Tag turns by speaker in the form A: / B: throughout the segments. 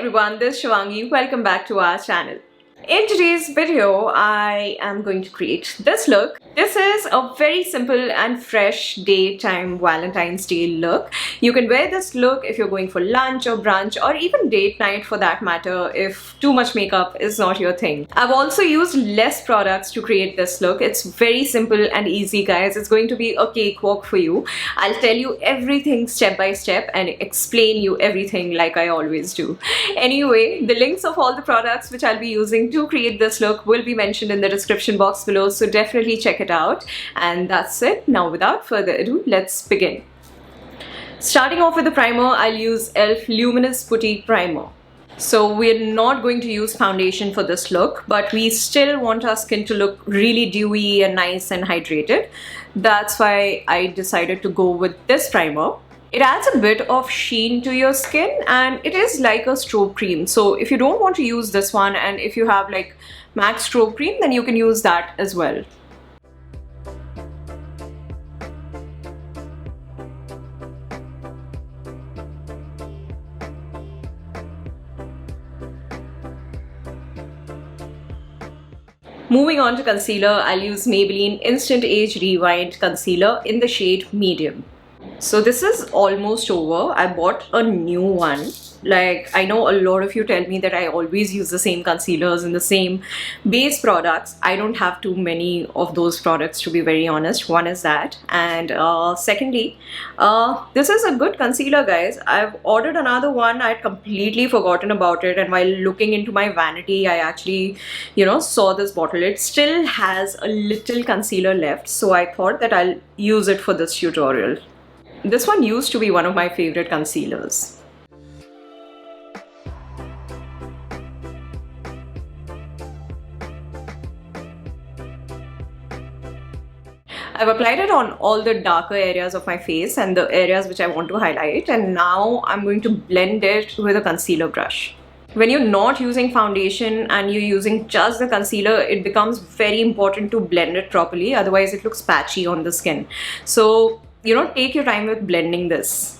A: everyone, this is Shivangi. Welcome back to our channel. In today's video, I am going to create this look. This is a very simple and fresh daytime Valentine's Day look. You can wear this look if you're going for lunch or brunch or even date night for that matter if too much makeup is not your thing. I've also used less products to create this look. It's very simple and easy, guys. It's going to be a cakewalk for you. I'll tell you everything step by step and explain you everything like I always do. Anyway, the links of all the products which I'll be using to create this look will be mentioned in the description box below, so definitely check it out. And that's it. Now without further ado, let's begin. Starting off with the primer, I'll use e.l.f. Luminous Putty Primer. So we're not going to use foundation for this look, but we still want our skin to look really dewy and nice and hydrated. That's why I decided to go with this primer. It adds a bit of sheen to your skin and it is like a strobe cream. So if you don't want to use this one and if you have like MAC strobe cream, then you can use that as well. Moving on to concealer, I'll use Maybelline Instant Age Rewind Concealer in the shade Medium. So this is almost over. I bought a new one. Like, I know a lot of you tell me that I always use the same concealers and the same base products. I don't have too many of those products, to be very honest. One is that. And secondly, this is a good concealer, guys. I've ordered another one. I'd completely forgotten about it. And while looking into my vanity, I actually, saw this bottle. It still has a little concealer left. So I thought that I'll use it for this tutorial. This one used to be one of my favorite concealers. I've applied it on all the darker areas of my face and the areas which I want to highlight, and now I'm going to blend it with a concealer brush. When you're not using foundation and you're using just the concealer, it becomes very important to blend it properly, otherwise it looks patchy on the skin. So take your time with blending this.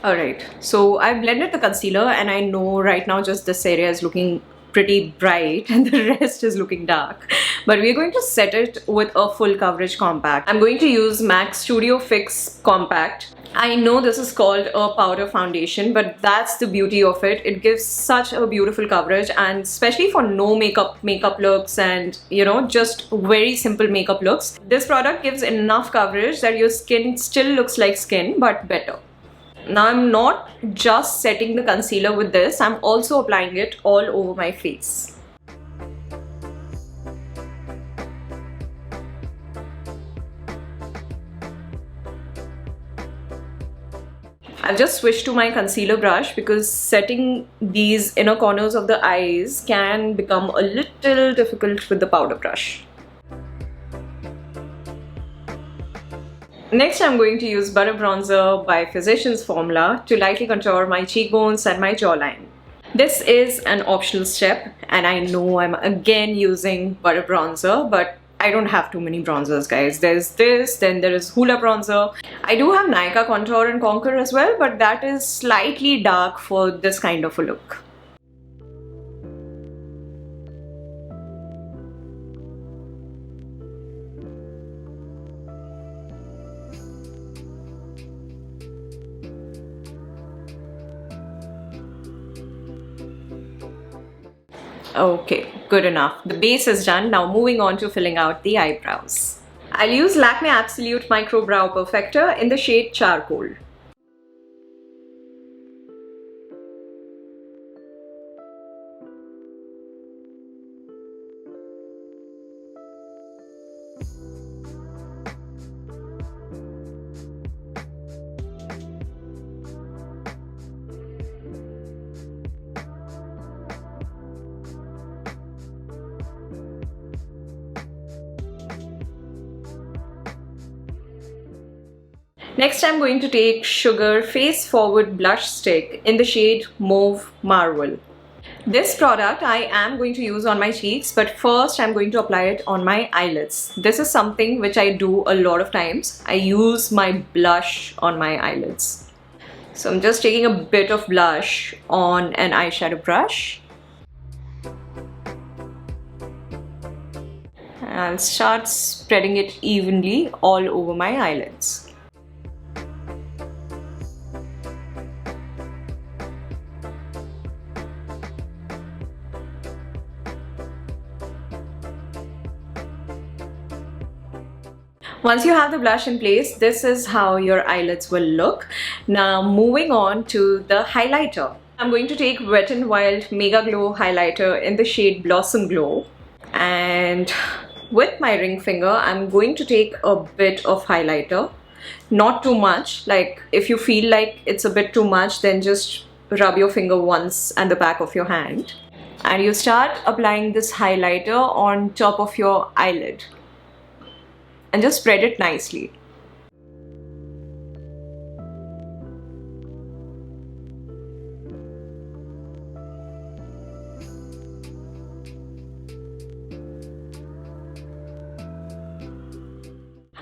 A: Alright, so I blended the concealer and I know right now just this area is looking pretty bright and the rest is looking dark, but we're going to set it with a full coverage compact. I'm going to use MAC Studio Fix Compact. I know this is called a powder foundation, but that's the beauty of it. It gives such a beautiful coverage, and especially for no makeup looks and just very simple makeup looks, this product gives enough coverage that your skin still looks like skin but better. Now I'm not just setting the concealer with this, I'm also applying it all over my face. I've just switched to my concealer brush because setting these inner corners of the eyes can become a little difficult with the powder brush. Next, I'm going to use Butter Bronzer by Physicians Formula to lightly contour my cheekbones and my jawline. This is an optional step, and I know I'm again using Butter Bronzer, but I don't have too many bronzers, guys. There's this, then there is Hoola Bronzer. I do have Nykaa Contour and Conquer as well, but that is slightly dark for this kind of a look. Okay, good enough. The base is done. Now moving on to filling out the eyebrows. I'll use Lakme Absolute Micro Brow Perfector in the shade Charcoal. Next, I'm going to take Sugar Face Forward Blush Stick in the shade Mauve Marvel. This product I am going to use on my cheeks, but first I'm going to apply it on my eyelids. This is something which I do a lot of times. I use my blush on my eyelids. So I'm just taking a bit of blush on an eyeshadow brush. And I'll start spreading it evenly all over my eyelids. Once you have the blush in place, this is how your eyelids will look. Now moving on to the highlighter. I'm going to take Wet n Wild MegaGlo highlighter in the shade Blossom Glow. And with my ring finger, I'm going to take a bit of highlighter. Not too much. Like if you feel like it's a bit too much, then just rub your finger once at the back of your hand. And you start applying this highlighter on top of your eyelid. And just spread it nicely.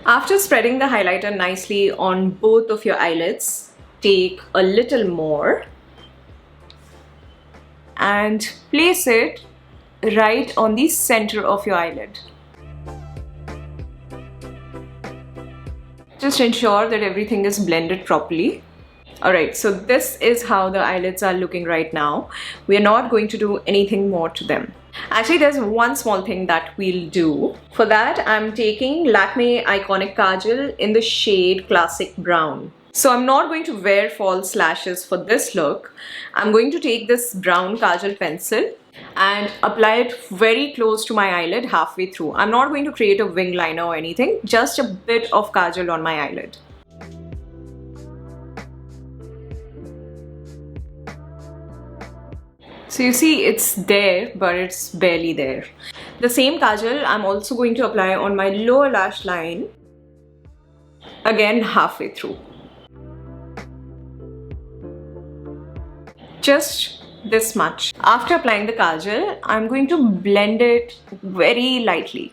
A: After spreading the highlighter nicely on both of your eyelids, take a little more and place it right on the center of your eyelid. Just ensure that everything is blended properly. Alright, so this is how the eyelids are looking right now. We are not going to do anything more to them. Actually, there's one small thing that we'll do. For that, I'm taking Lakme Eyeconic Kajal in the shade Classic Brown. So I'm not going to wear false lashes for this look. I'm going to take this brown Kajal pencil and apply it very close to my eyelid halfway through. I'm not going to create a wing liner or anything, just a bit of Kajal on my eyelid. So you see it's there, but it's barely there. The same Kajal I'm also going to apply on my lower lash line, again halfway through. Just this much. After applying the Kajal, I'm going to blend it very lightly.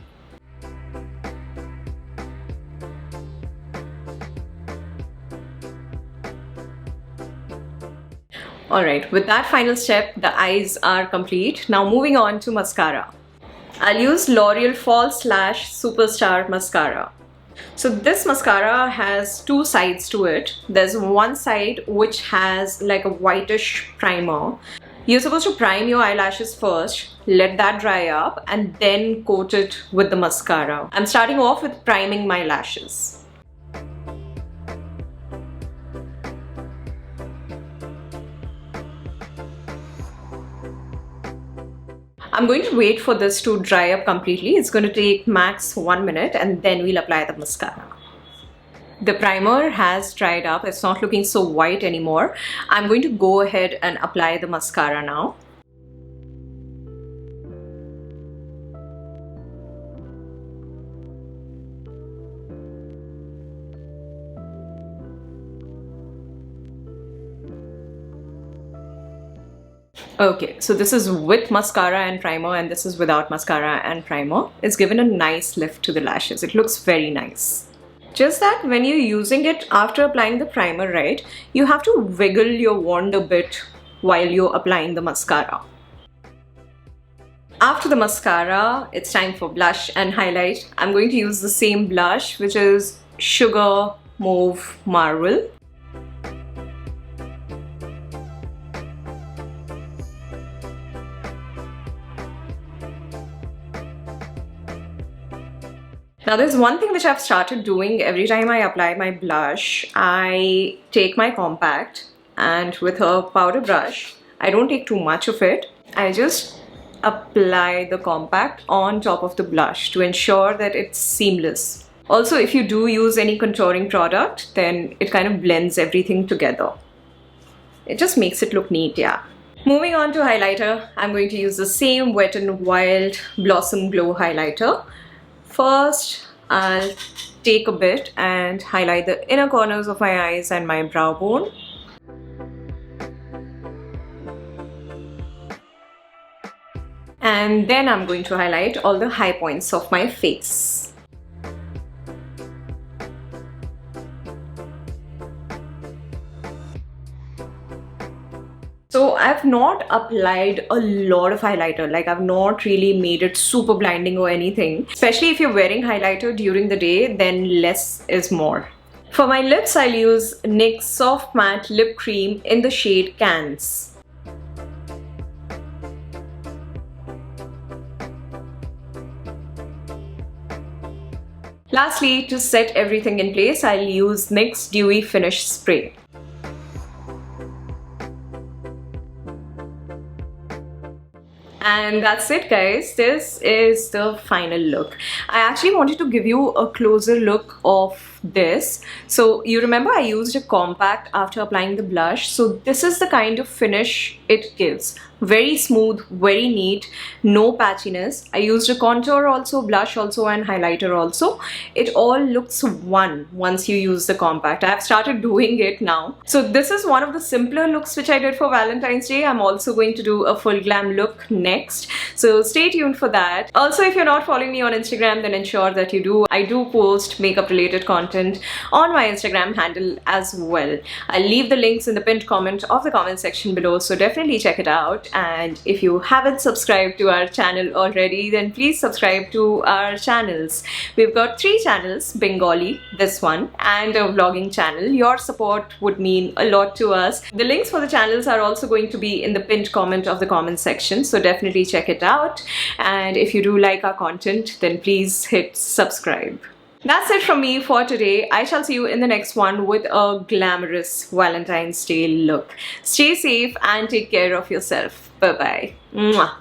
A: Alright, with that final step, the eyes are complete. Now moving on to mascara. I'll use L'Oreal False Lash Superstar Mascara. So this mascara has two sides to it. There's one side which has like a whitish primer. You're supposed to prime your eyelashes first, let that dry up, and then coat it with the mascara. I'm starting off with priming my lashes. I'm going to wait for this to dry up completely. It's going to take max 1 minute and then we'll apply the mascara. The primer has dried up. It's not looking so white anymore. I'm going to go ahead and apply the mascara now. Okay, so this is with mascara and primer and this is without mascara and primer. It's given a nice lift to the lashes. It looks very nice. Just that when you're using it after applying the primer, right, you have to wiggle your wand a bit while you're applying the mascara. After the mascara, it's time for blush and highlight. I'm going to use the same blush, which is Sugar Mauve Marvel. Now there's one thing which I've started doing every time I apply my blush. I take my compact and with a powder brush, I don't take too much of it. I just apply the compact on top of the blush to ensure that it's seamless. Also, if you do use any contouring product, then it kind of blends everything together. It just makes it look neat, yeah. Moving on to highlighter, I'm going to use the same Wet n Wild Blossom Glow highlighter. First, I'll take a bit and highlight the inner corners of my eyes and my brow bone. And then I'm going to highlight all the high points of my face. So I've not applied a lot of highlighter, like I've not really made it super blinding or anything. Especially if you're wearing highlighter during the day, then less is more. For my lips, I'll use NYX Soft Matte Lip Cream in the shade Cannes. Lastly, to set everything in place, I'll use NYX Dewy Finish Spray. And that's it, guys. This is the final look. I actually wanted to give you a closer look of this. So you remember I used a compact after applying the blush. So this is the kind of finish it gives. Very smooth, very neat, no patchiness. I used a contour also, blush also, and highlighter also. It all looks one once you use the compact. I've started doing it now. So this is one of the simpler looks which I did for Valentine's Day. I'm also going to do a full glam look next. So stay tuned for that. Also, if you're not following me on Instagram, then ensure that you do. I do post makeup related content on my Instagram handle as well. I'll leave the links in the pinned comment of the comment section below. So definitely check it out. And if you haven't subscribed to our channel already, then please subscribe to our channels. We've got 3 channels: Bengali, this one, and a vlogging channel. Your support would mean a lot to us. The links for the channels are also going to be in the pinned comment of the comment section, so definitely check it out. And if you do like our content, then please hit subscribe. That's it from me for today. I shall see you in the next one with a glamorous Valentine's Day look. Stay safe and take care of yourself. Bye-bye. Mwah.